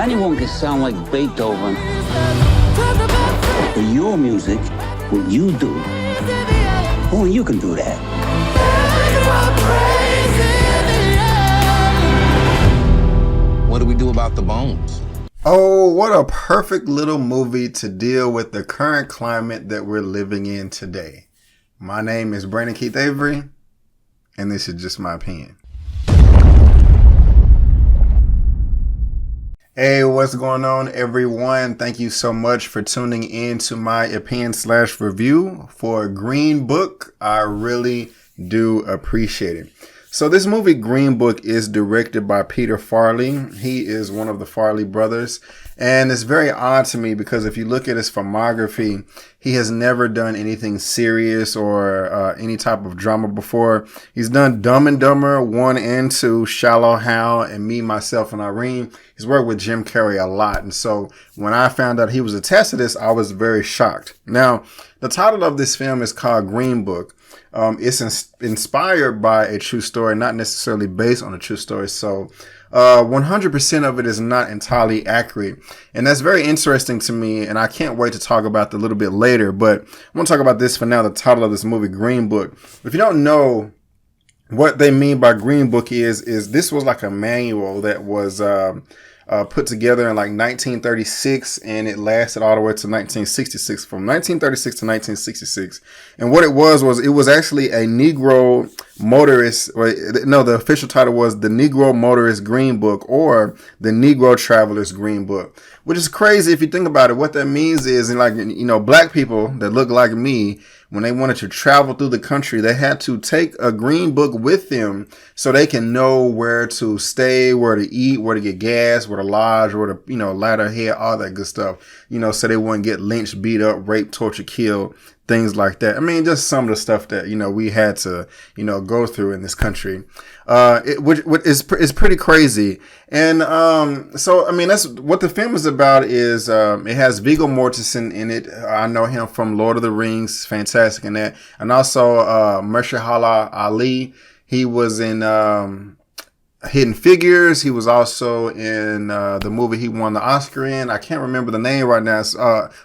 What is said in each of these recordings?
Anyone can sound like Beethoven. But your music, what you do, only you can do that. What do we do about the bones? Oh, what a perfect little movie to deal with the current climate that we're living in today. My name is Brandon Keith Avery, and this is just my opinion. Hey, what's going on, everyone? Thank you so much for tuning in to my opinion/review for Green Book. I really do appreciate it. So this movie, Green Book, is directed by Peter Farrelly. He is one of the Farrelly brothers. And it's very odd to me because if you look at his filmography, he has never done anything serious or any type of drama before. He's done Dumb and Dumber 1 and 2, Shallow Hal, and Me, Myself, and Irene. He's worked with Jim Carrey a lot. And so when I found out he was attached to this, I was very shocked. Now, the title of this film is called Green Book. It's inspired by a true story, not necessarily based on a true story. So 100% of it is not entirely accurate. And that's very interesting to me. And I can't wait to talk about that a little bit later. But I'm going to talk about this for now, the title of this movie, Green Book. If you don't know what they mean by Green Book is this was like a manual that was put together in like 1936, and it lasted all the way to 1966, from 1936 to 1966. And what it was actually a Negro motorist, the official title was the Negro Motorist Green Book, or the Negro Traveler's Green Book, which is crazy if you think about it. What that means is, like, black people that look like me, when they wanted to travel through the country, they had to take a green book with them so they can know where to stay, where to eat, where to get gas, where to lodge, where to, lie their head, all that good stuff, so they wouldn't get lynched, beat up, raped, tortured, killed, things like that. I mean, just some of the stuff that, we had to, go through in this country. Which is pretty crazy. And, so, I mean, that's what the film is about is, it has Viggo Mortensen in it. I know him from Lord of the Rings. Fantastic in that. And also, Mahershala Ali. He was in, Hidden Figures. He was also in the movie he won the Oscar in. I can't remember the name right now. It's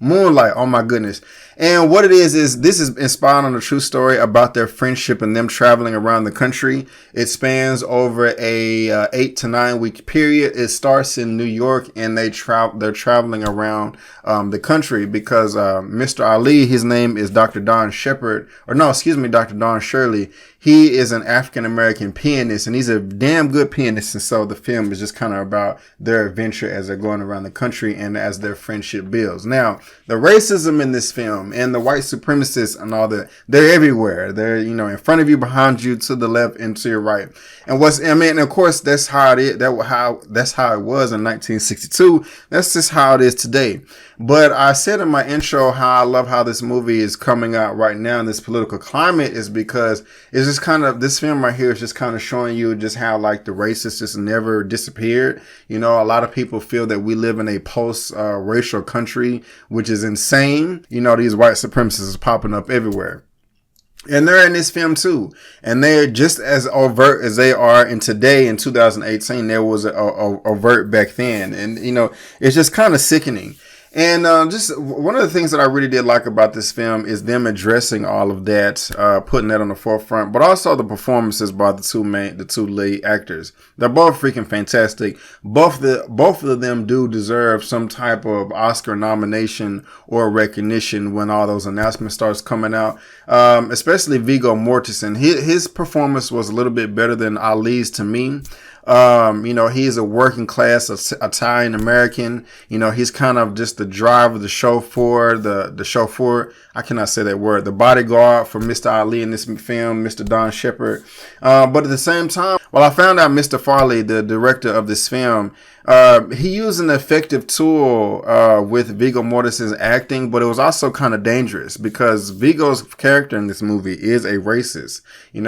Moonlight. Oh my goodness. And what it is this is inspired on a true story about their friendship and them traveling around the country. It spans over a 8 to 9 week period. It starts in New York, and they're traveling around the country because Mr. Ali, his name is Dr. Don Shepard, Dr. Don Shirley. He is an African-American pianist, and he's a damn good pianist. And so the film is just kind of about their adventure as they're going around the country and as their friendship builds. Now, the racism in this film and the white supremacists and all that, they're everywhere. They're, in front of you, behind you, to the left, and to your right. And of course, that's how it is. That's how it was in 1962. That's just how it is today. But I said in my intro how I love how this movie is coming out right now in this political climate is because it's just kind of, this film right here is just kind of showing you just how like the racists just never disappeared. A lot of people feel that we live in a post-racial country, which is insane. These white supremacists is popping up everywhere. And they're in this film too. And they're just as overt as they are in today in 2018. There was a overt back then. And, it's just kind of sickening. And just one of the things that I really did like about this film is them addressing all of that, putting that on the forefront, but also the performances by the two lead actors. They're both freaking fantastic. Both of them do deserve some type of Oscar nomination or recognition when all those announcements starts coming out. Especially Viggo Mortensen. His performance was a little bit better than Ali's to me. He's a working class Italian American. He's kind of just the driver, the chauffeur, the chauffeur. I cannot say that word. The bodyguard for Mr. Ali in this film, Mr. Don Shepard. But at the same time, I found out Mr. Farrelly, the director of this film, he used an effective tool with Viggo Mortensen's acting, but it was also kind of dangerous because Viggo's character in this movie is a racist. He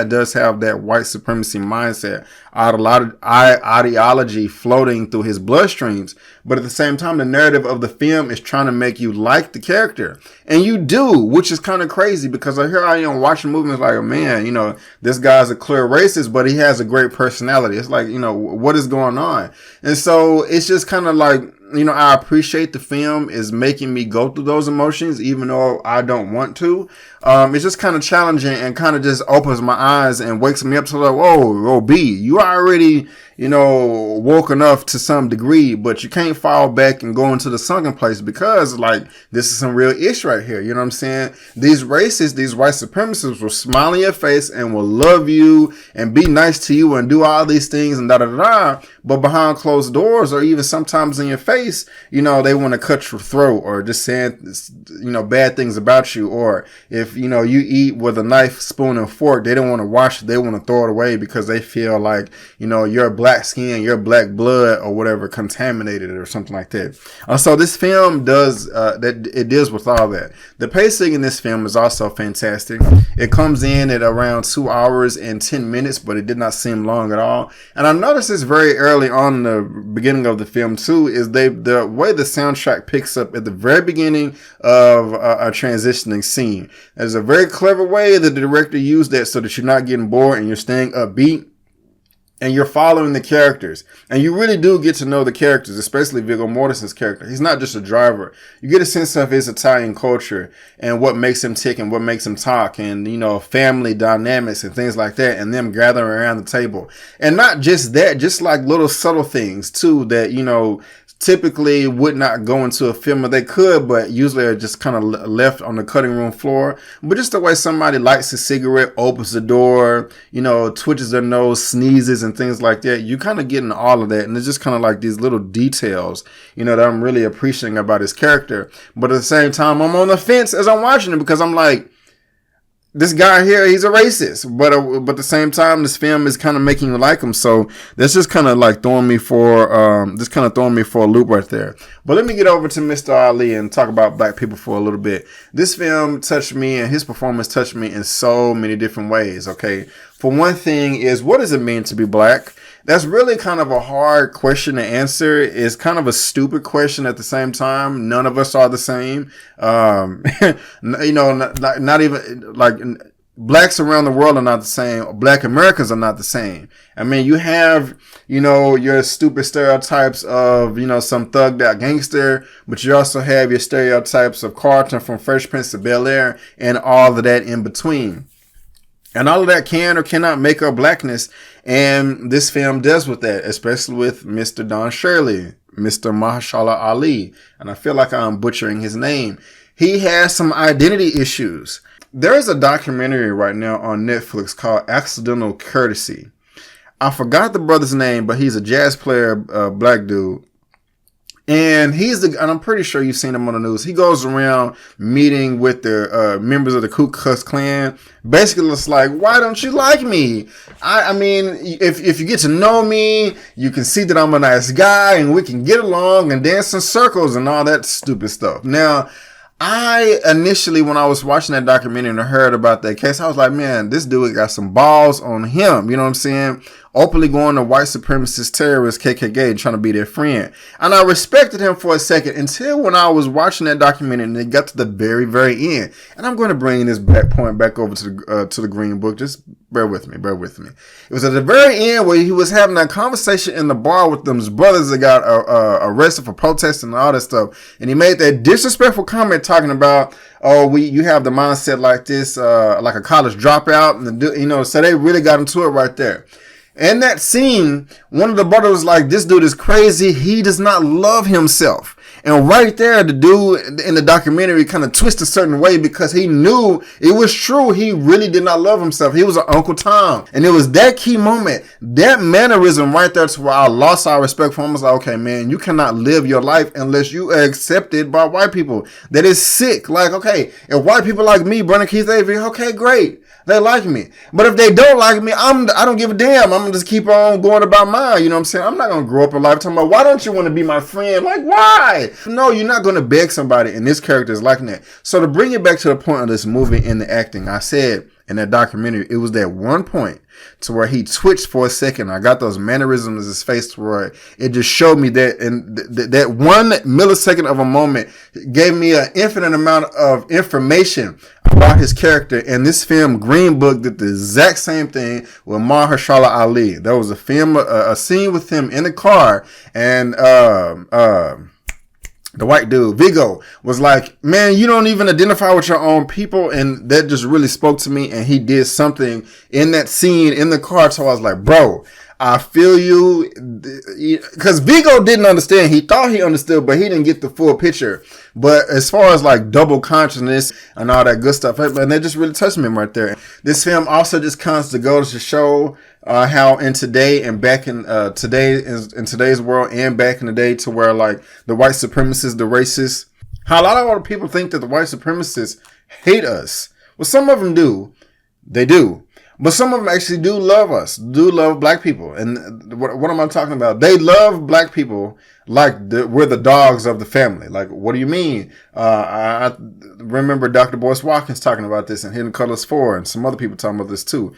does have that white supremacy mindset. ideology floating through his bloodstreams. But at the same time, the narrative of the film is trying to make you like the character. And you do, which is kind of crazy, because here I am watching movies like, man, this guy's a clear racist, but he has a great personality. It's like, what is going on? And so it's just kind of like, I appreciate the film is making me go through those emotions, even though I don't want to. It's just kind of challenging and kind of just opens my eyes and wakes me up to like, whoa, B, you already, woke enough to some degree, but you can't fall back and go into the sunken place, because like, this is some real ish right here. You know what I'm saying? These racists, these white supremacists will smile in your face and will love you and be nice to you and do all these things and but behind closed doors, or even sometimes in your face, they want to cut your throat, or just saying, bad things about you. Or if, you eat with a knife, spoon, and fork, they don't want to wash it. They want to throw it away because they feel like, your black skin, your black blood or whatever contaminated it or something like that. So this film does, it deals with all that. The pacing in this film is also fantastic. It comes in at around 2 hours and 10 minutes, but it did not seem long at all. And I noticed this very early on in the beginning of the film too, is the way the soundtrack picks up at the very beginning of a transitioning scene. There's a very clever way that the director used that so that you're not getting bored and you're staying upbeat. And you're following the characters. And you really do get to know the characters, especially Viggo Mortensen's character. He's not just a driver. You get a sense of his Italian culture and what makes him tick and what makes him talk, and, family dynamics and things like that, and them gathering around the table. And not just that, just like little subtle things too that, typically would not go into a film, or they could, but usually are just kind of left on the cutting room floor. But just the way somebody lights a cigarette, opens the door, twitches their nose, sneezes and things like that. You kind of getting all of that. And it's just kind of like these little details, that I'm really appreciating about his character. But at the same time, I'm on the fence as I'm watching it, because I'm like, this guy here, he's a racist, but at the same time, this film is kind of making you like him. So that's just kind of like throwing me for a loop right there. But let me get over to Mr. Ali and talk about black people for a little bit. This film touched me, and his performance touched me in so many different ways. Okay. For one thing is, what does it mean to be black? That's really kind of a hard question to answer. It's kind of a stupid question at the same time. None of us are the same. Not even like blacks around the world are not the same. Black Americans are not the same. I mean, you have, your stupid stereotypes of, some thugged out gangster, but you also have your stereotypes of Carlton from Fresh Prince of Bel-Air and all of that in between. And all of that can or cannot make up blackness. And this film does with that, especially with Mr. Don Shirley, Mr. Mahershala Ali. And I feel like I'm butchering his name. He has some identity issues. There is a documentary right now on Netflix called Accidental Courtesy. I forgot the brother's name, but he's a jazz player, black dude. And and I'm pretty sure you've seen him on the news. He goes around meeting with the members of the Ku Klux Klan. Basically, it's like, why don't you like me? I mean, if you get to know me, you can see that I'm a nice guy and we can get along and dance in circles and all that stupid stuff. Now, I initially, when I was watching that documentary and I heard about that case, I was like, man, this dude got some balls on him. You know what I'm saying? Openly going to white supremacist terrorists, KKK, and trying to be their friend. And I respected him for a second until when I was watching that documentary and it got to the very, very end. And I'm going to bring this point back over to the Green Book. Just bear with me. It was at the very end where he was having that conversation in the bar with them brothers that got arrested for protesting and all that stuff. And he made that disrespectful comment talking about, you have the mindset like this, like a college dropout. And, so they really got into it right there. In that scene, one of the brothers was like, this dude is crazy. He does not love himself. And right there, the dude in the documentary kind of twisted a certain way because he knew it was true. He really did not love himself. He was an Uncle Tom. And it was that key moment, that mannerism right there to where I lost our respect for him. I was like, okay, man, you cannot live your life unless you are accepted by white people. That is sick. Like, okay, if white people like me, Brandon Keith Avery, okay, great. They like me. But if they don't like me, I don't give a damn. I'm going to just keep on going about mine. You know what I'm saying? I'm not going to grow up a lifetime about, why don't you want to be my friend? Like, why? No, you're not going to beg somebody. And this character is like that. So to bring it back to the point of this movie and the acting, I said, in that documentary, it was that one point to where he twitched for a second. I got those mannerisms in his face where it just showed me that, and that 1 millisecond of a moment gave me an infinite amount of information about his character. And this film, Green Book, did the exact same thing with Mahershala Ali. There was a scene with him in the car, and the white dude, Viggo, was like, man, you don't even identify with your own people. And that just really spoke to me. And he did something in that scene in the car. So I was like, bro, I feel you. Because Viggo didn't understand. He thought he understood, but he didn't get the full picture. But as far as like double consciousness and all that good stuff, and that just really touched me right there. This film also just comes to go to show how in today and back in today's world and back in the day, to where like the white supremacists, the racists, how a lot of other people think that the white supremacists hate us. Well, some of them do. They do. But some of them actually do love us, do love black people. And what am I talking about? They love black people like we're the dogs of the family. Like, what do you mean? I remember Dr. Boyce Watkins talking about this in Hidden Colors 4, and some other people talking about this too.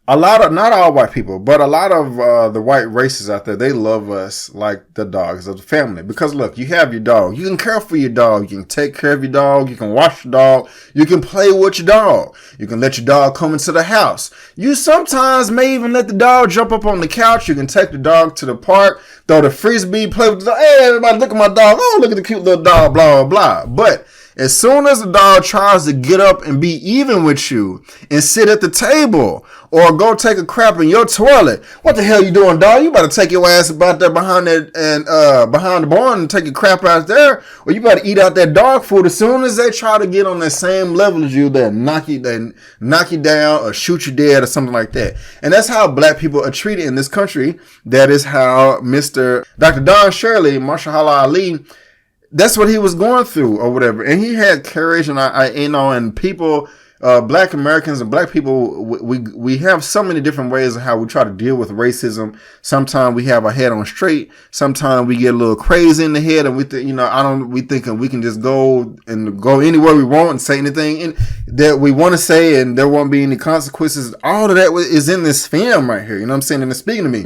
Not all white people, but a lot of the white races out there, they love us like the dogs of the family. Because look, you have your dog. You can care for your dog. You can take care of your dog. You can wash your dog. You can play with your dog. You can let your dog come into the house. You sometimes may even let the dog jump up on the couch. You can take the dog to the park, throw the frisbee, play with the dog. Hey, everybody, look at my dog. Oh, look at the cute little dog, blah, blah, blah. But as soon as the dog tries to get up and be even with you and sit at the table or go take a crap in your toilet, what the hell you doing, dog? You better take your ass about there behind that and behind the barn and take a crap out there, or you better eat out that dog food. As soon as they try to get on the same level as you, they knock you down or shoot you dead or something like that. And that's how black people are treated in this country. That is how Dr. Don Shirley, Mahershala Ali, that's what he was going through or whatever. And he had courage, and and people, black Americans and black people, we have so many different ways of how we try to deal with racism. Sometimes we have our head on straight. Sometimes we get a little crazy in the head, and we thinking we can just go anywhere we want and say anything that we want to say, and there won't be any consequences. All of that is in this film right here. You know what I'm saying? And it's speaking to me.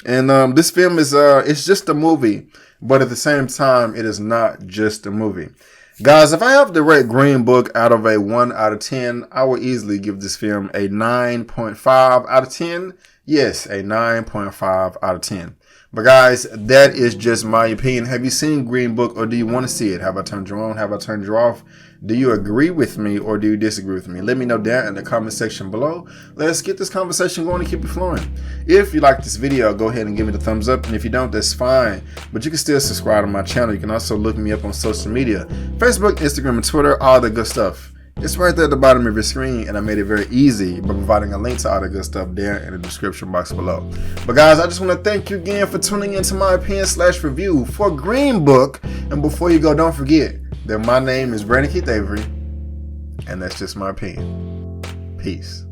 And this film is it's just a movie. But at the same time, it is not just a movie. Guys, if I have to rate Green Book out of a 1 out of 10, I would easily give this film a 9.5 out of 10. Yes, a 9.5 out of 10. But guys, that is just my opinion. Have you seen Green Book, or do you want to see it? Have I turned you on? Have I turned you off? Do you agree with me, or do you disagree with me? Let me know down in the comment section below. Let's get this conversation going and keep it flowing. If you like this video, go ahead and give me the thumbs up. And if you don't, that's fine. But you can still subscribe to my channel. You can also look me up on social media. Facebook, Instagram, and Twitter, all the good stuff. It's right there at the bottom of your screen, and I made it very easy by providing a link to all the good stuff there in the description box below. But guys, I just want to thank you again for tuning into my opinion/review for Green Book. And before you go, don't forget that my name is Brandon Keith Avery, and that's just my opinion. Peace.